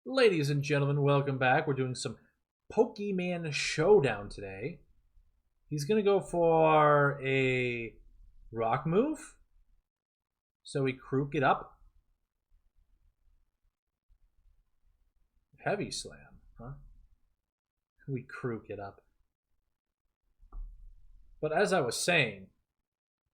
Ladies and gentlemen, welcome back. We're doing some Pokemon Showdown today. He's going to go for a rock move. So we crook it up. Heavy slam, huh? We crook it up. But as I was saying,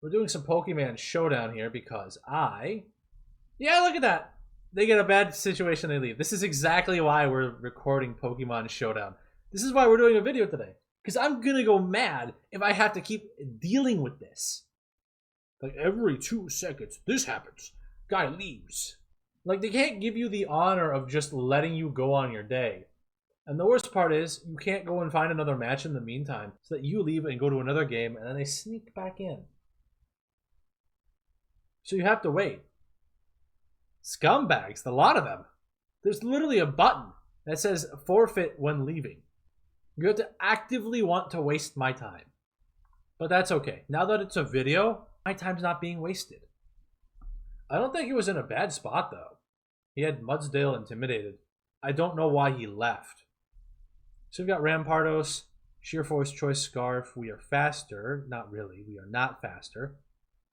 we're doing some Pokemon Showdown here because Yeah, look at that. They get a bad situation, they leave. This is exactly why we're recording Pokemon Showdown. This is why we're doing a video today. Because I'm going to go mad if I have to keep dealing with this. Like, every 2 seconds, this happens. Guy leaves. Like, they can't give you the honor of just letting you go on your day. And the worst part is, you can't go and find another match in the meantime, so that you leave and go to another game, and then they sneak back in. So you have to wait. Scumbags, a lot of them. There's literally a button that says forfeit when leaving. You have to actively want to waste my time. But that's okay. Now that it's a video, my time's not being wasted. I don't think he was in a bad spot, though. He had Mudsdale intimidated. I don't know why he left. So we've got Rampardos, Sheer Force, Choice Scarf. We are faster. Not really. We are not faster.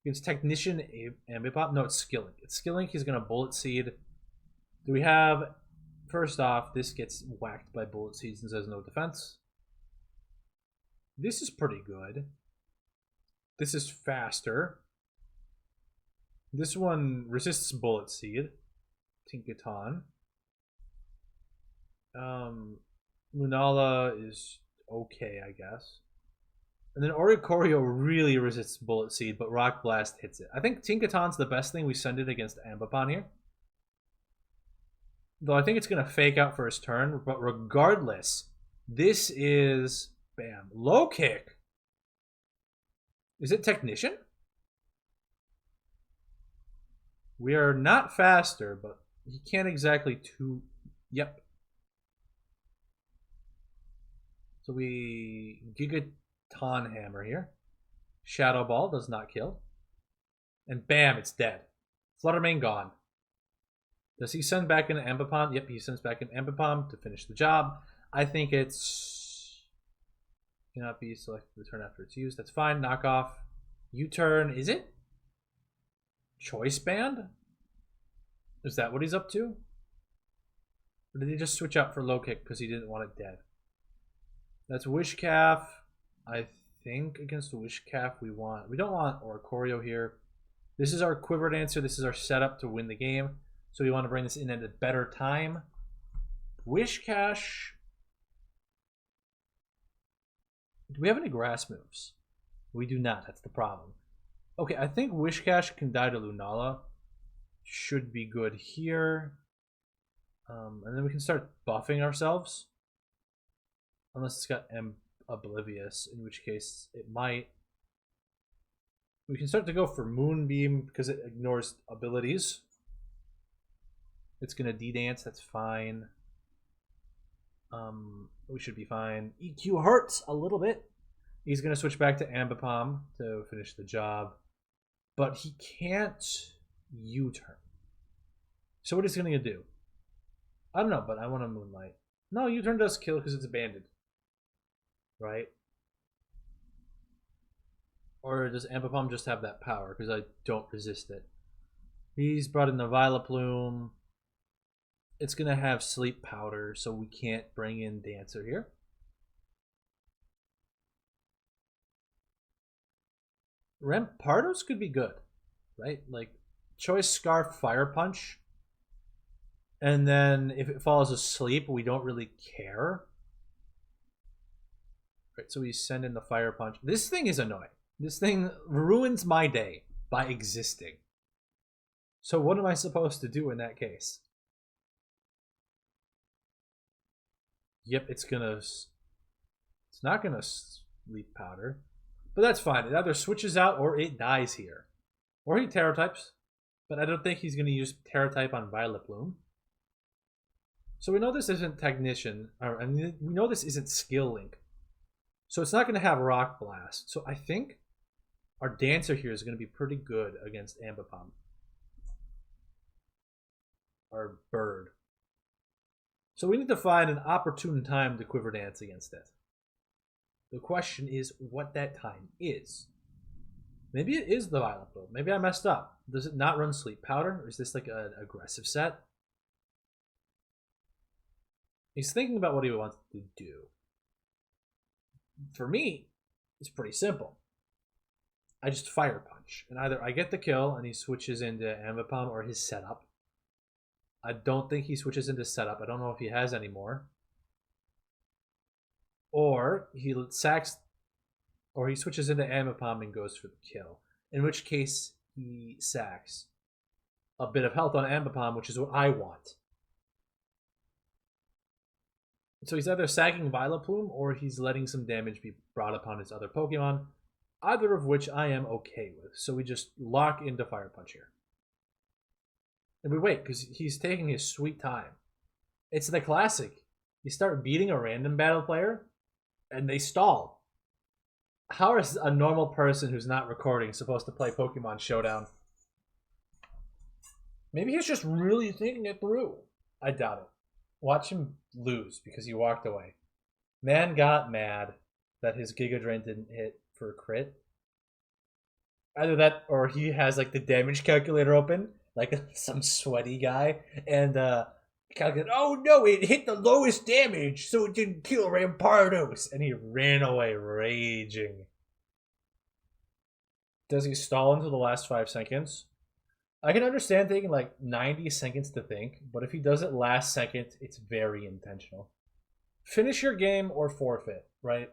It's Technician, Ambipop. No, it's Skillink. It's Skillink. He's going to Bullet Seed. Do we have... First off, this gets whacked by Bullet Seed since there's no defense. This is pretty good. This is faster. This one resists Bullet Seed. Tinkaton. Lunala is okay, I guess. And then Oricorio really resists Bullet Seed, but Rock Blast hits it. I think Tinkaton's the best thing we send it against Ambipom here. Though I think it's going to fake out for his turn. But regardless, this is... Bam. Low kick. Is it Technician? We are not faster, but he can't exactly Yep. So we... Gigaton Hammer here. Shadow Ball does not kill. And bam, it's dead. Fluttermane gone. Does he send back in Ambipom? Yep, he sends back in Ambipom to finish the job. I think it's... Cannot be selected the turn after it's used. That's fine. Knock off. U-turn. Is it? Choice Band? Is that what he's up to? Or did he just switch out for low kick because he didn't want it dead? That's Wishcalf. I think against the Wishcalf we don't want Oricorio here. This is our Quiver Dancer. This is our setup to win the game. So we want to bring this in at a better time. Wishcash. Do we have any grass moves? We do not. That's the problem. Okay, I think Wishcash can die to Lunala. Should be good here. And then we can start buffing ourselves. Unless it's got Oblivious, in which case it might. We can start to go for Moonbeam because it ignores abilities. It's going to D-Dance, that's fine. We should be fine. EQ hurts a little bit. He's going to switch back to Ambipom to finish the job. But he can't U-turn. So what is he going to do? I don't know, but I want to Moonlight. No, U-turn does kill because it's abandoned. Right? Or does Ambipom just have that power? Because I don't resist it. He's brought in the Vileplume. It's going to have Sleep Powder, so we can't bring in Dancer here. Rampardos could be good, right? Like, Choice Scarf, Fire Punch. And then if it falls asleep, we don't really care. Right, so we send in the Fire Punch. This thing is annoying. This thing ruins my day by existing. So what am I supposed to do in that case? Yep, it's not gonna Sleep Powder. But that's fine. It either switches out or it dies here. Or he Terra types. But I don't think he's gonna use Terra type on Vileplume. So we know this isn't Technician. Or, I mean, we know this isn't Skill Link. So it's not going to have Rock Blast. So I think our Dancer here is going to be pretty good against Ambipom. Our Bird. So we need to find an opportune time to quiver dance against it. The question is what that time is. Maybe it is the Violet Bloom. Maybe I messed up. Does it not run Sleep Powder? Or is this like an aggressive set? He's thinking about what he wants to do. For me, it's pretty simple. I just Fire Punch. And either I get the kill and he switches into Ambipom or his setup. I don't think he switches into setup. I don't know if he has any more. Or he sacks, or he switches into Ambipom and goes for the kill. In which case, he sacks a bit of health on Ambipom, which is what I want. So he's either sacking Violet Plume or he's letting some damage be brought upon his other Pokemon. Either of which I am okay with. So we just lock into Fire Punch here. And we wait, because he's taking his sweet time. It's the classic. You start beating a random battle player, and they stall. How is a normal person who's not recording supposed to play Pokemon Showdown? Maybe he's just really thinking it through. I doubt it. Watch him lose because he walked away. Man got mad that his Giga Drain didn't hit for a crit. Either that or he has like the damage calculator open, like some sweaty guy, and calculate, oh no, it hit the lowest damage, so it didn't kill Rampardos, and he ran away raging. Does he stall into the last 5 seconds? I can understand taking like 90 seconds to think, but if he does it last second, it's very intentional. Finish your game or forfeit, right?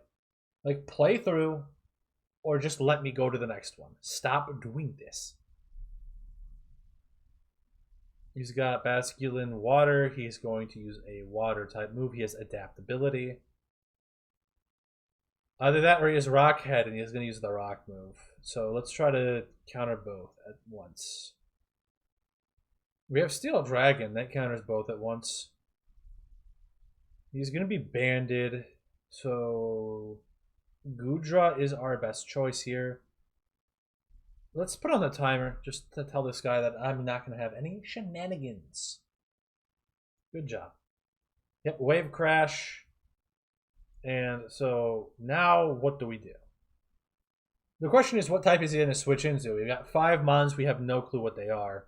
Like play through or just let me go to the next one. Stop doing this. He's got Basculin Water. He's going to use a water type move. He has adaptability. Either that or he has Rock Head and he's going to use the Rock move. So let's try to counter both at once. We have Steel Dragon. That counters both at once. He's going to be banded. So Goodra is our best choice here. Let's put on the timer just to tell this guy that I'm not going to have any shenanigans. Good job. Yep, Wave Crash. And so now what do we do? The question is, what type is he going to switch into? We've got 5 Mons. We have no clue what they are.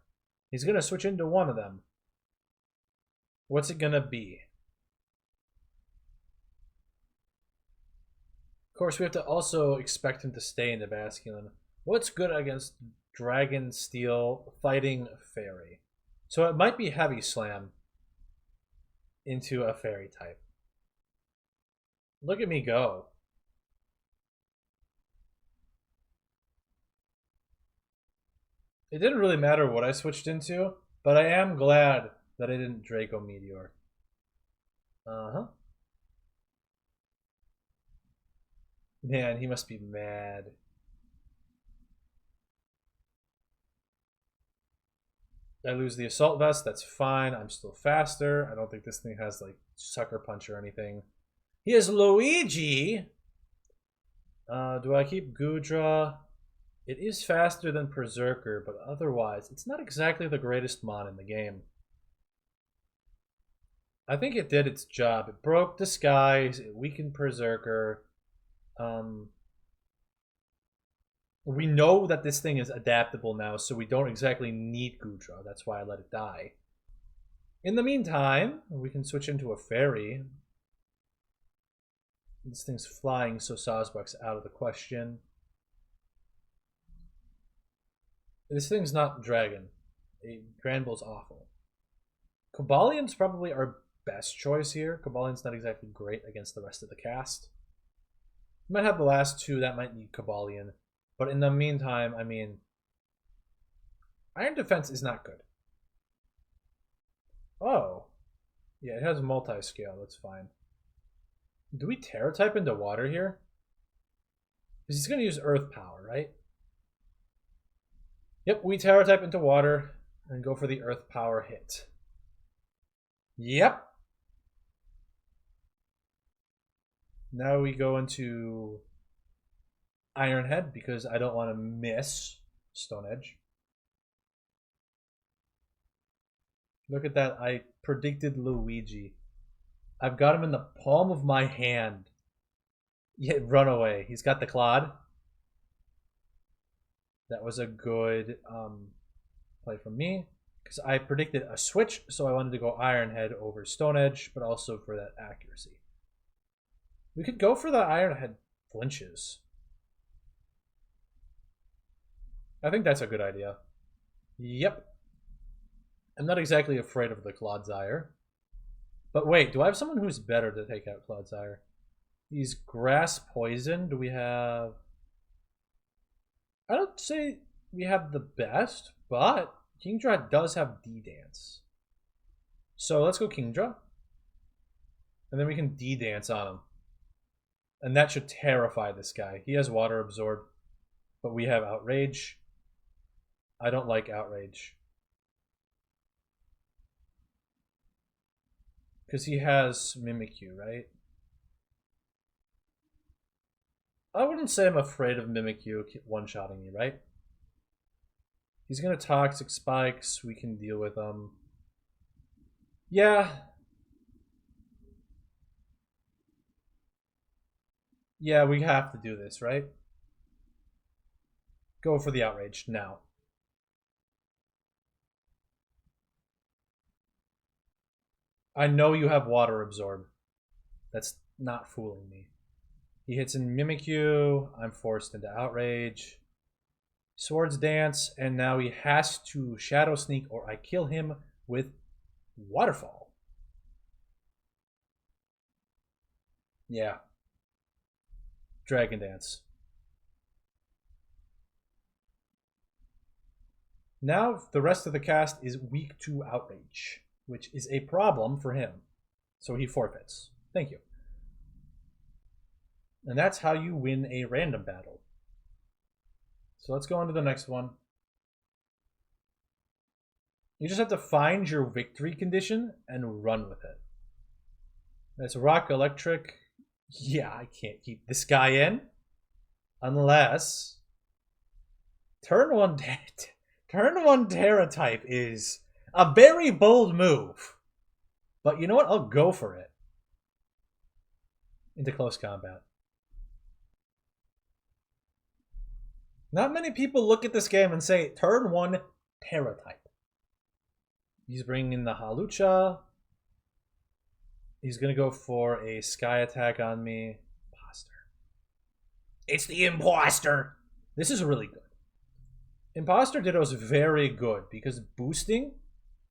He's going to switch into one of them. What's it going to be? Of course, we have to also expect him to stay in the Basculin. What's good against Dragon, Steel, Fighting, Fairy? So it might be Heavy Slam into a Fairy type. Look at me go. It didn't really matter what I switched into, but I am glad that I didn't Draco Meteor. Man, he must be mad. I lose the Assault Vest, that's fine. I'm still faster. I don't think this thing has like Sucker Punch or anything. He has Luigi! Do I keep Goodra? It is faster than Berserker, but otherwise, it's not exactly the greatest mon in the game. I think it did its job. It broke Disguise, it weakened Berserker. We know that this thing is adaptable now, so we don't exactly need Goodra. That's why I let it die. In the meantime, we can switch into a Fairy. This thing's flying, so Sawsbuck's out of the question. This thing's not Dragon. Granbull's awful. Cobalion's probably our best choice here. Cobalion's not exactly great against the rest of the cast. We might have the last 2 that might need Cobalion. But in the meantime, I mean, Iron Defense is not good. Oh. Yeah, it has multi-scale. That's fine. Do we Terra type into water here? Because he's going to use Earth Power, right? Yep, we Terra type into water and go for the Earth Power hit. Yep. Now we go into Iron Head because I don't want to miss Stone Edge. Look at that. I predicted Luigi. I've got him in the palm of my hand. Yeah, run away. He's got the Clod. That was a good play from me. Because I predicted a switch, so I wanted to go Iron Head over Stone Edge, but also for that accuracy. We could go for the Iron Head flinches. I think that's a good idea. Yep. I'm not exactly afraid of the Clodsire. But wait, do I have someone who's better to take out Clodsire? He's Grass Poison. Do we have... I don't say we have the best, but Kingdra does have D-Dance. So let's go Kingdra. And then we can D-Dance on him. And that should terrify this guy. He has Water Absorb, but we have Outrage. I don't like Outrage. Because he has Mimikyu, right? I wouldn't say I'm afraid of Mimikyu one-shotting me, right? He's going to Toxic Spikes. We can deal with them. Yeah. Yeah, we have to do this, right? Go for the Outrage now. I know you have Water Absorb. That's not fooling me. He hits in Mimikyu. I'm forced into Outrage. Swords Dance, and now he has to Shadow Sneak or I kill him with Waterfall. Yeah. Dragon Dance. Now the rest of the cast is weak to Outrage, which is a problem for him. So he forfeits. Thank you. And that's how you win a random battle. So let's go on to the next one. You just have to find your victory condition and run with it. That's Rock Electric. Yeah, I can't keep this guy in. Unless... Turn 1 Terra type is a very bold move. But you know what? I'll go for it. Into close combat. Not many people look at this game and say, turn 1 Terra type. He's bringing in the Halucha. He's going to go for a Sky attack on me. Imposter. It's the Imposter. This is really good. Imposter Ditto is very good because boosting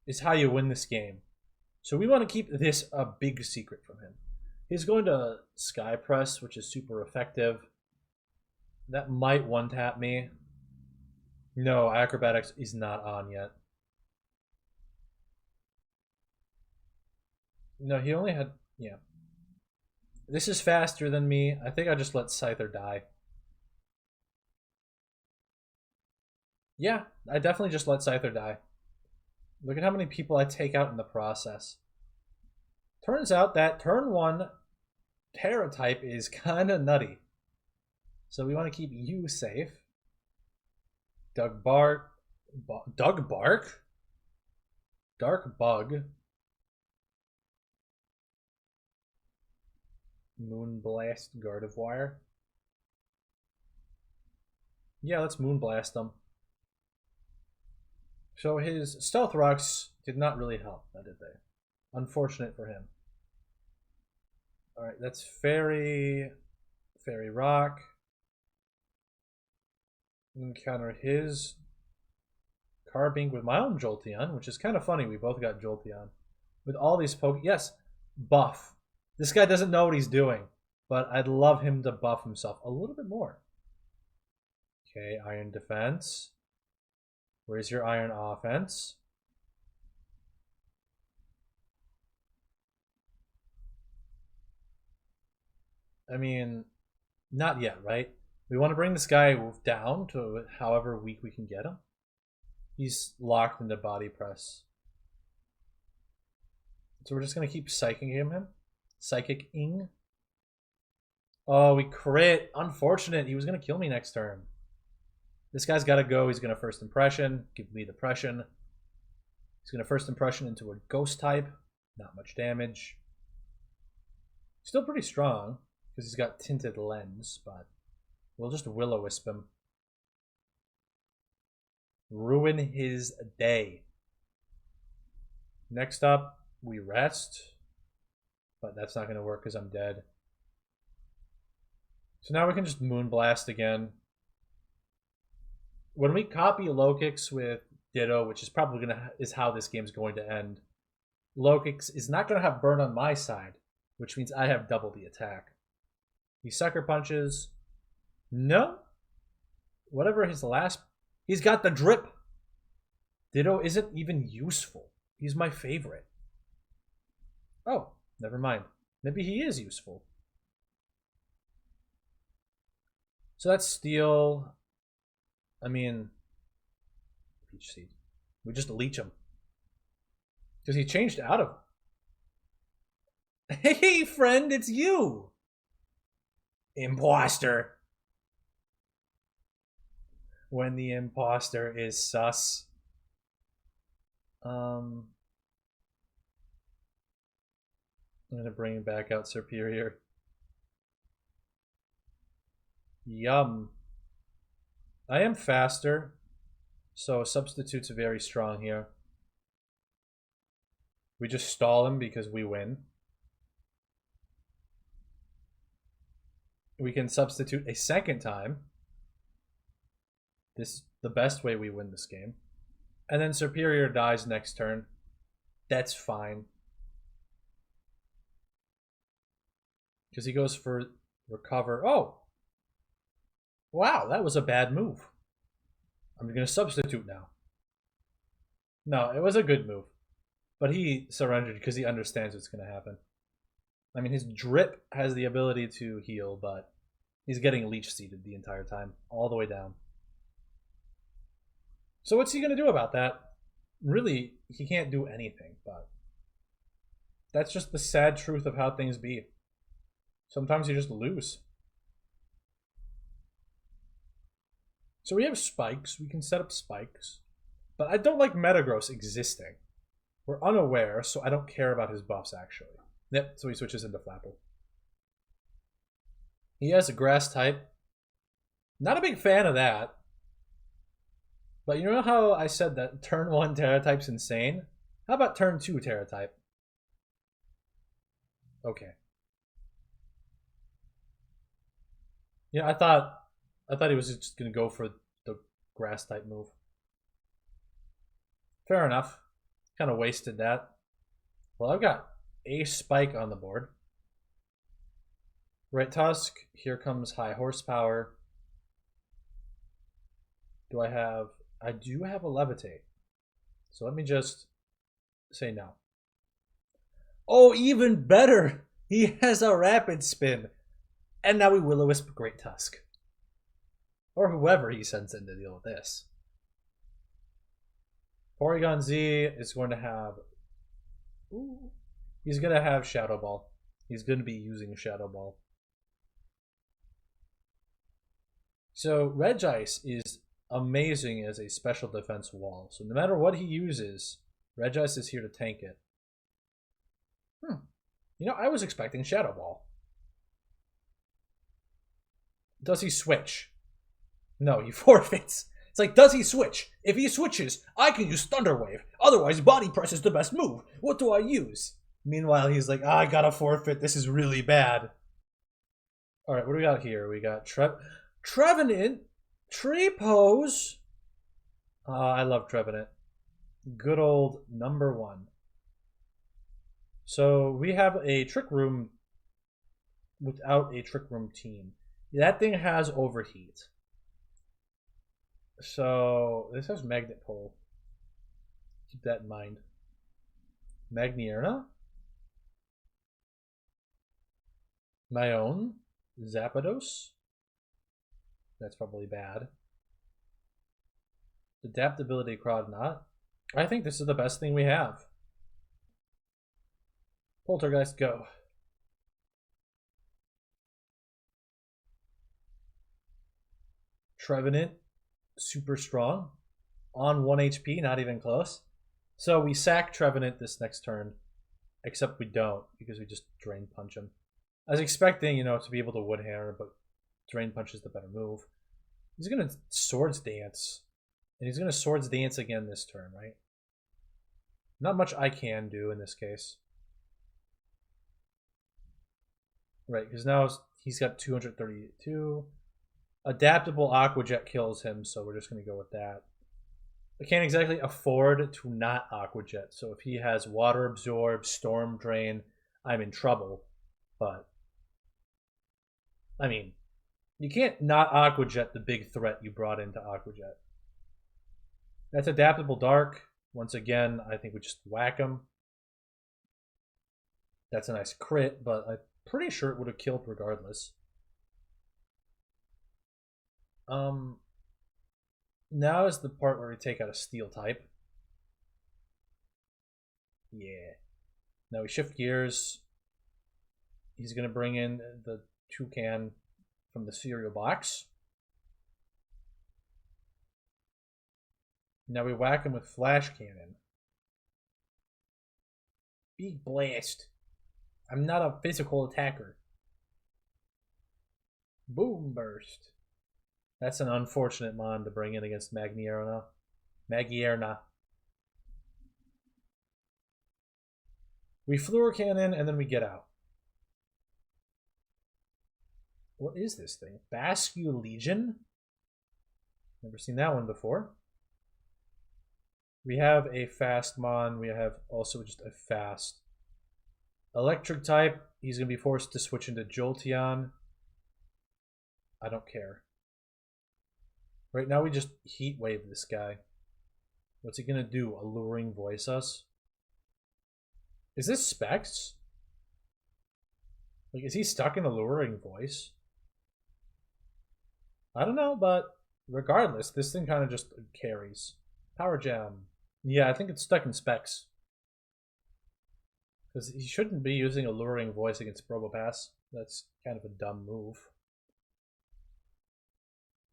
is how you win this game. So we want to keep this a big secret from him. He's going to Sky Press, which is super effective. That might one-tap me. No, Acrobatics is not on yet. No, he only had... Yeah. This is faster than me. I think I just let Scyther die. Yeah, I definitely just let Scyther die. Look at how many people I take out in the process. Turns out that turn 1 Terra type is kind of nutty. So we want to keep you safe. Dark Bug? Dark Bug. Moonblast Gardevoir. Yeah, let's Moonblast him. So his Stealth Rocks did not really help, did they? Unfortunate for him. Alright, that's Fairy Rock. Encounter his Carbink with my own Jolteon, which is kind of funny. We both got Jolteon. With all these yes, buff. This guy doesn't know what he's doing, but I'd love him to buff himself a little bit more. Okay, Iron Defense. Where's your Iron Offense? I mean, not yet, right? We want to bring this guy down to however weak we can get him. He's locked into Body Press. So we're just going to keep psyching him. Psychic-ing. Oh, we crit. Unfortunate. He was going to kill me next turn. This guy's got to go. He's going to First Impression. Give me Depression. He's going to First Impression into a Ghost type. Not much damage. Still pretty strong, because he's got tinted lens, but we'll just Will-O-Wisp him. Ruin his day. Next up, we rest. But that's not going to work because I'm dead. So now we can just Moonblast again. When we copy Lokix with Ditto, which is probably is how this game's going to end, Lokix is not going to have burn on my side, which means I have double the attack. He sucker punches. No. Whatever his last... He's got the drip. Ditto isn't even useful. He's my favorite. Oh, never mind. Maybe he is useful. So that's Steel. I mean, Leech Seed. We just leech him. Because he changed out of him. Hey, friend, it's you! Imposter. When the imposter is sus. I'm gonna bring back out Superior. Yum. I am faster, so substitute's very strong here. We just stall him because we win. We can substitute a second time. This is the best way we win this game. And then Superior dies next turn. That's fine. Because he goes for recover. Oh! Wow, that was a bad move. I'm going to substitute now. No, it was a good move. But he surrendered because he understands what's going to happen. I mean, his drip has the ability to heal, but he's getting leech seeded the entire time, all the way down. So what's he going to do about that? Really, he can't do anything, but that's just the sad truth of how things be. Sometimes you just lose. So we have spikes. We can set up spikes. But I don't like Metagross existing. We're unaware, so I don't care about his buffs, actually. Yep, so he switches into Flapple. He has a grass type. Not a big fan of that. But you know how I said that turn 1 Terra type's insane? How about turn 2 Terra type? Okay. Yeah, I thought he was just gonna go for the grass type move. Fair enough. Kind of wasted that. Well, I've got a spike on the board. Right Tusk. Here comes High Horsepower. Do I have... I do have a Levitate. So let me just say no. Oh, even better! He has a Rapid Spin. And now we Will-O-Wisp Great Tusk. Or whoever he sends in to deal with this. Porygon Z is going to have... Ooh, he's going to have Shadow Ball. He's going to be using Shadow Ball. So Regice is amazing as a special defense wall. So no matter what he uses, Regice is here to tank it. You know, I was expecting Shadow Ball. Does he switch? No, he forfeits. It's like, does he switch? If he switches, I can use Thunder Wave. Otherwise, Body Press is the best move. What do I use? Meanwhile, he's like, I gotta forfeit. This is really bad. Alright, what do we got here? We got Trevenant. Tree Pose. I love Trevenant. Good old #1. So we have a Trick Room without a Trick Room team. That thing has Overheat. So this has Magnet Pole. Keep that in mind. Magnierna. My own. Zapdos. That's probably bad. Adaptability Crodnot. I think this is the best thing we have. Poltergeist, go. Trevenant, super strong. On 1 HP, not even close. So we sack Trevenant this next turn. Except we don't, because we just Drain Punch him. I was expecting, to be able to Wood Hammer, but Drain Punch is the better move. He's going to Swords Dance. And he's going to Swords Dance again this turn, right? Not much I can do in this case. Right, because now he's got 232. Adaptable Aqua Jet kills him, so we're just going to go with that. I can't exactly afford to not Aqua Jet, so if he has Water Absorb, Storm Drain, I'm in trouble. But, I mean, you can't not Aqua Jet the big threat you brought into Aqua Jet. That's Adaptable Dark. Once again, I think we just whack him. That's a nice crit, but I'm pretty sure it would have killed regardless. Now is the part where we take out a Steel type. Yeah. Now we shift gears. He's going to bring in the Toucan from the cereal box. Now we whack him with Flash Cannon. Big Blast. I'm not a physical attacker. Boom Burst. That's an unfortunate mon to bring in against Magierna. We Fluor Cannon and then we get out. What is this thing? Bascu Legion? Never seen that one before. We have a fast mon. We have also just a fast electric type. He's going to be forced to switch into Jolteon. I don't care. Right now we just Heat Wave this guy. What's he going to do? Alluring Voice us? Is this Specs? Like, is he stuck in Alluring Voice? I don't know, but regardless, this thing kind of just carries. Power Jam. Yeah, I think it's stuck in Specs. Because he shouldn't be using Alluring Voice against Probopass. That's kind of a dumb move.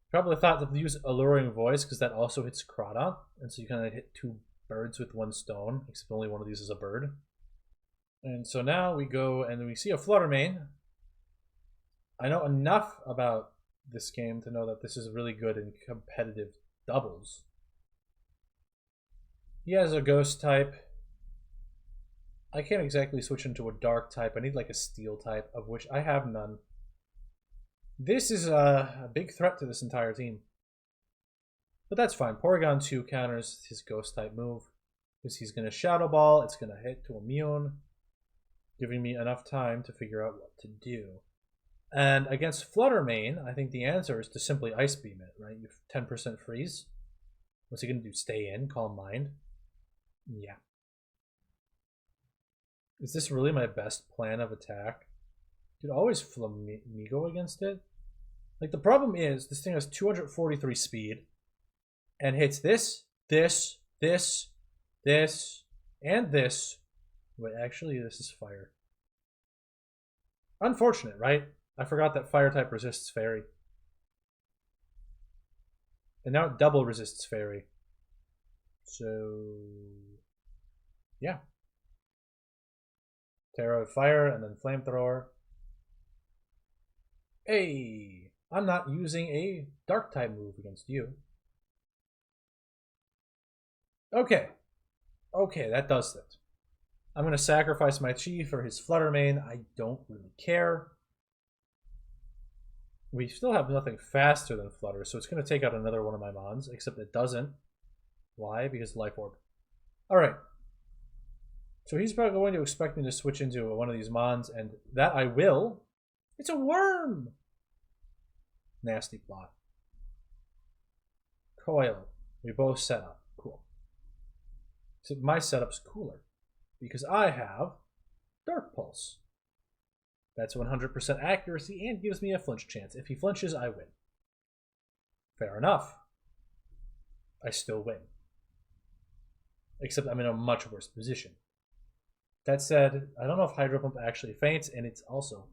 Probably thought to use Alluring Voice because that also hits Crota. And so you kind of hit two birds with one stone, except only one of these is a bird. And so now we go and we see a Flutter Mane. I know enough about this game to know that this is really good in competitive doubles. He has a Ghost type. I can't exactly switch into a Dark type. I need like a Steel type, of which I have none. This is a big threat to this entire team. But that's fine. Porygon 2 counters his Ghost type move. Because he's going to Shadow Ball. It's going to hit to Immune. Giving me enough time to figure out what to do. And against Flutter Mane, I think the answer is to simply Ice Beam it, right? You have 10% freeze. What's he going to do? Stay in? Calm Mind? Yeah. Is this really my best plan of attack? Dude, always Flamigo against it. Like, the problem is, this thing has 243 speed. And hits this, this, this, this, and this. Wait, actually, this is fire. Unfortunate, right? I forgot that fire type resists fairy. And now it double resists fairy. So, yeah. Terra of Fire and then Flamethrower. Hey, I'm not using a Dark type move against you. Okay. Okay, that does it. I'm going to sacrifice my Chi for his Flutter Mane. I don't really care. We still have nothing faster than Flutter, so it's going to take out another one of my Mons, except it doesn't. Why? Because Life Orb. Alright. So he's probably going to expect me to switch into one of these Mons, and that I will. It's a worm! Nasty plot. Coil. We both set up. Cool. So my setup's cooler. Because I have Dark Pulse. That's 100% accuracy and gives me a flinch chance. If he flinches, I win. Fair enough. I still win. Except I'm in a much worse position. That said, I don't know if Hydro Pump actually faints, and it's also...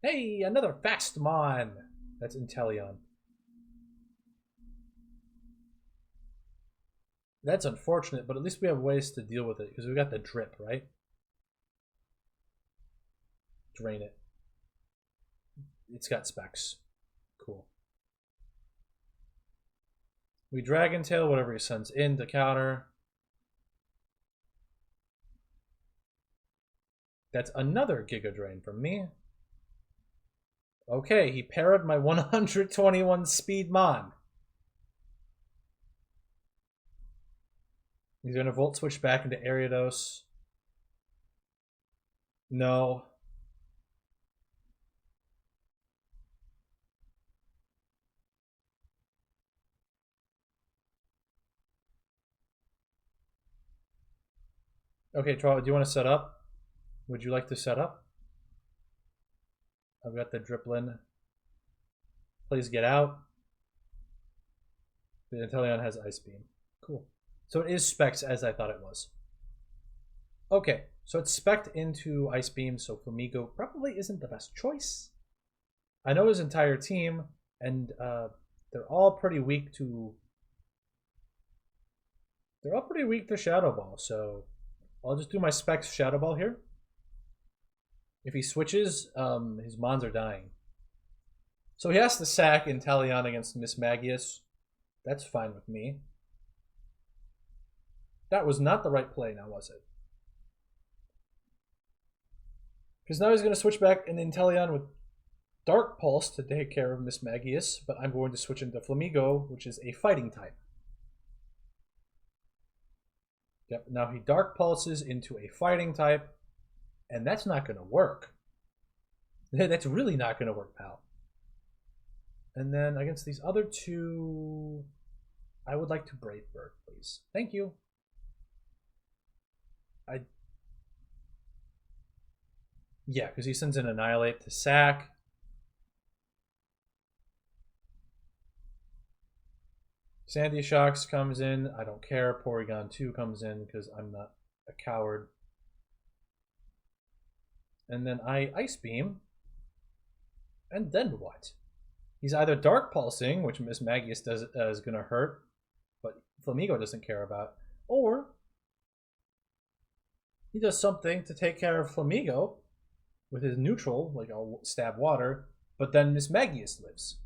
Hey, another fast mon! That's Inteleon. That's unfortunate, but at least we have ways to deal with it, because we got the drip, right? Drain it. It's got specs. Cool. We Dragon Tail whatever he sends in to counter. That's another Giga Drain from me. Okay, he parried my 121 speed Mon. He's going to Volt Switch back into Ariados. No. Okay, Troll, do you want to set up? Would you like to set up? I've got the Driplin. Please get out. The Inteleon has Ice Beam. Cool. So it is specs as I thought it was. Okay, so it's spec'd into Ice Beam, so Flamigo probably isn't the best choice. I know his entire team, and they're all pretty weak to... They're all pretty weak to Shadow Ball, so I'll just do my specs Shadow Ball here. If he switches, his Mons are dying. So he has to sack Inteleon against Mismagius. That's fine with me. That was not the right play now, was it? Because now he's going to switch back an Inteleon with Dark Pulse to take care of Mismagius, but I'm going to switch into Flamigo, which is a fighting type. Yep, now he Dark Pulses into a fighting type, and that's not going to work. That's really not going to work, pal. And then against these other two, I would like to Brave Bird, please. Thank you. Yeah, because he sends an Annihilate to sack. Sandy Shocks comes in. I don't care. Porygon 2 comes in because I'm not a coward. And then I Ice Beam. And then what? He's either Dark Pulsing, which Mismagius does is going to hurt, but Flamigo doesn't care about, or he does something to take care of Flamigo with his neutral, like I'll stab water, but then Mismagius lives.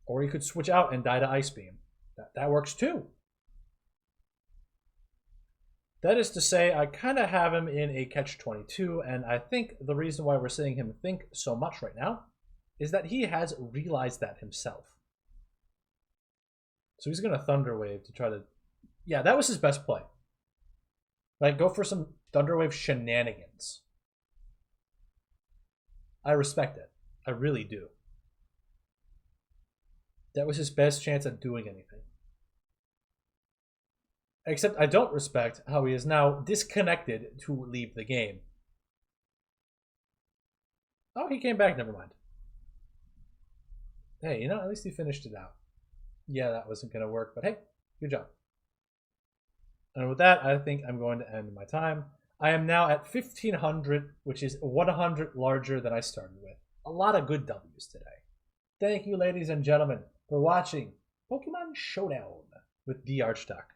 Or he could switch out and die to Ice Beam. That works too. That is to say, I kind of have him in a catch-22, and I think the reason why we're seeing him think so much right now is that he has realized that himself. So he's going to Thunder Wave to try to... Yeah, that was his best play. Like, go for some Thunder Wave shenanigans. I respect it. I really do. That was his best chance at doing anything. Except I don't respect how he is now disconnected to leave the game. Oh, he came back, never mind. Hey, you know, at least he finished it out. Yeah, that wasn't going to work, but hey, good job. And with that, I think I'm going to end my time. I am now at 1,500, which is 100 larger than I started with. A lot of good W's today. Thank you, ladies and gentlemen, for watching Pokemon Showdown with the Archduck.